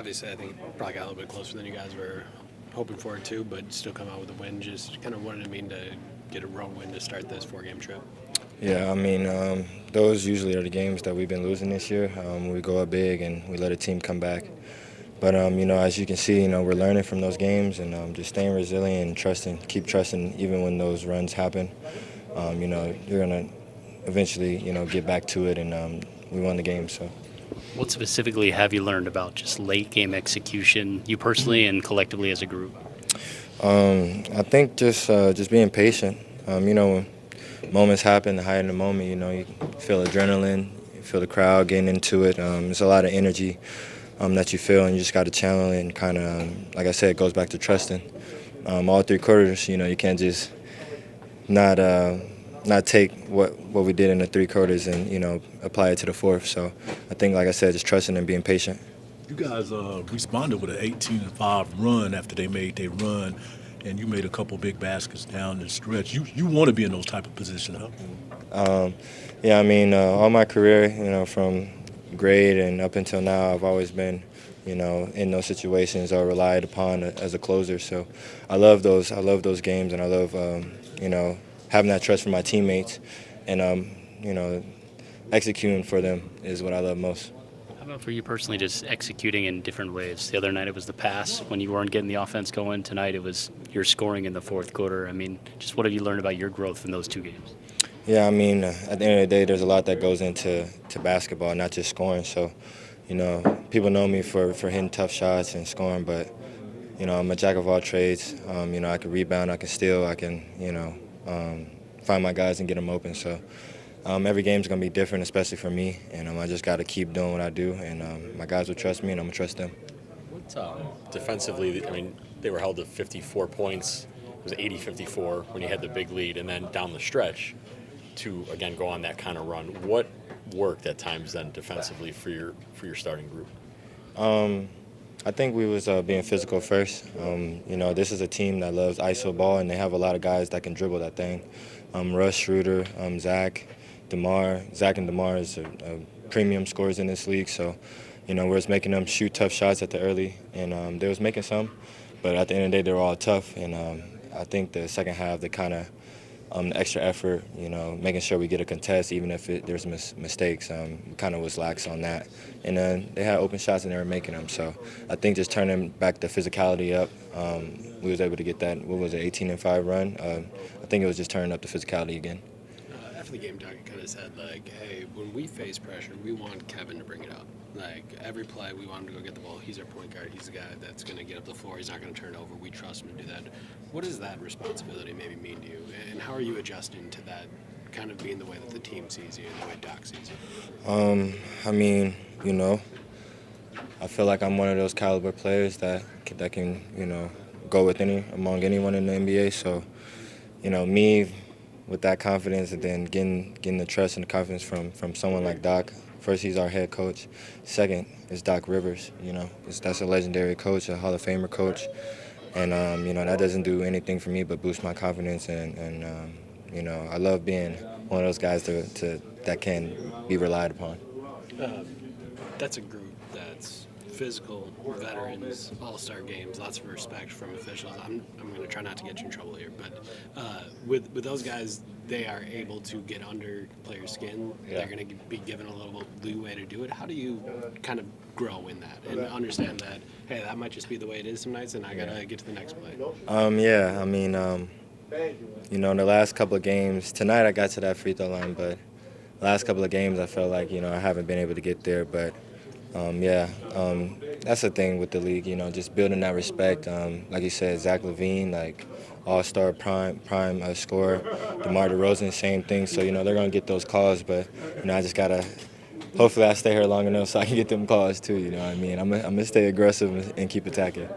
Obviously, I think it probably got a little bit closer than you guys were hoping for it too, but still come out with a win. Just kind of what did it mean to get a road win to start this 4-game trip? Yeah, I mean, those usually are the games that we've been losing this year. We go up big and we let a team come back. But, as you can see, we're learning from those games and just staying resilient and keep trusting even when those runs happen. You're going to eventually, get back to it, and we won the game. So. What specifically have you learned about just late game execution, you personally and collectively as a group? I think just being patient. When moments happen, the height of the moment, you feel adrenaline, you feel the crowd getting into it. There's a lot of energy that you feel, and you just got to channel it and kind of, like I said, it goes back to trusting. All 3 quarters, you can't just not take what we did in the 3 quarters and, apply it to the 4th. So I think, like I said, just trusting and being patient. You guys responded with an 18-5 run after they made their run, and you made a couple big baskets down the stretch. You want to be in those type of positions, huh? Yeah, I mean, all my career, from grade and up until now, I've always been, in those situations or relied upon as a closer. So I love those games, and I love, having that trust from my teammates, and executing for them is what I love most. How about for you personally, just executing in different ways? The other night it was the pass when you weren't getting the offense going. Tonight it was your scoring in the 4th quarter. I mean, just what have you learned about your growth in those 2 games? Yeah, I mean, at the end of the day, there's a lot that goes into basketball, not just scoring. So, people know me for hitting tough shots and scoring, but, I'm a jack of all trades. I can rebound, I can steal, I can, find my guys and get them open. So every game's going to be different, especially for me, and I just got to keep doing what I do, and my guys will trust me, and I'm going to trust them. What's defensively, I mean, they were held to 54 points. It was 80-54 when you had the big lead, and then down the stretch to, again, go on that kind of run. What worked at times then defensively for your starting group? I think we was being physical first. This is a team that loves iso ball, and they have a lot of guys that can dribble that thing. Russ, Schroeder, Zach, DeMar. Zach and DeMar is a premium scorers in this league, so we're just making them shoot tough shots at the early, and they was making some, but at the end of the day, they were all tough, and I think the second half, they kind of the extra effort, making sure we get a contest, even if there's mistakes. We kind of was lax on that. And then they had open shots and they were making them. So I think just turning back the physicality up, we was able to get that, 18-5 run. I think it was just turning up the physicality again. After the game, Doug kind of said, hey, when we face pressure, we want Kevin to bring it up. Every play, we want him to go get the ball. He's our point guard. He's the guy that's going to get up the floor. He's not going to turn it over. We trust him to do that. What does that responsibility maybe mean to you? And how are you adjusting to that kind of being the way that the team sees you and the way Doc sees you? I mean, I feel like I'm one of those caliber players that can, go with among anyone in the NBA. So, me with that confidence and then getting the trust and the confidence from someone like Doc. First, he's our head coach. Second is Doc Rivers. That's a legendary coach, a Hall of Famer coach. And, that doesn't do anything for me but boost my confidence. And I love being one of those guys that can be relied upon. That's a group that's physical, veterans, all-star games, lots of respect from officials. I'm going to try not to get you in trouble here, but with those guys, they are able to get under players' skin. Yeah. They're going to be given a little leeway to do it. How do you kind of grow in that and understand that, hey, that might just be the way it is some nights and I got to get to the next play? The last couple of games, tonight I got to that free throw line, but the last couple of games I felt like, I haven't been able to get there, but that's the thing with the league, just building that respect. Like you said, Zach LaVine, all-star prime scorer. DeMar DeRozan, same thing. So, they're going to get those calls, but, I just got to hopefully I stay here long enough so I can get them calls too, I'm going to stay aggressive and keep attacking.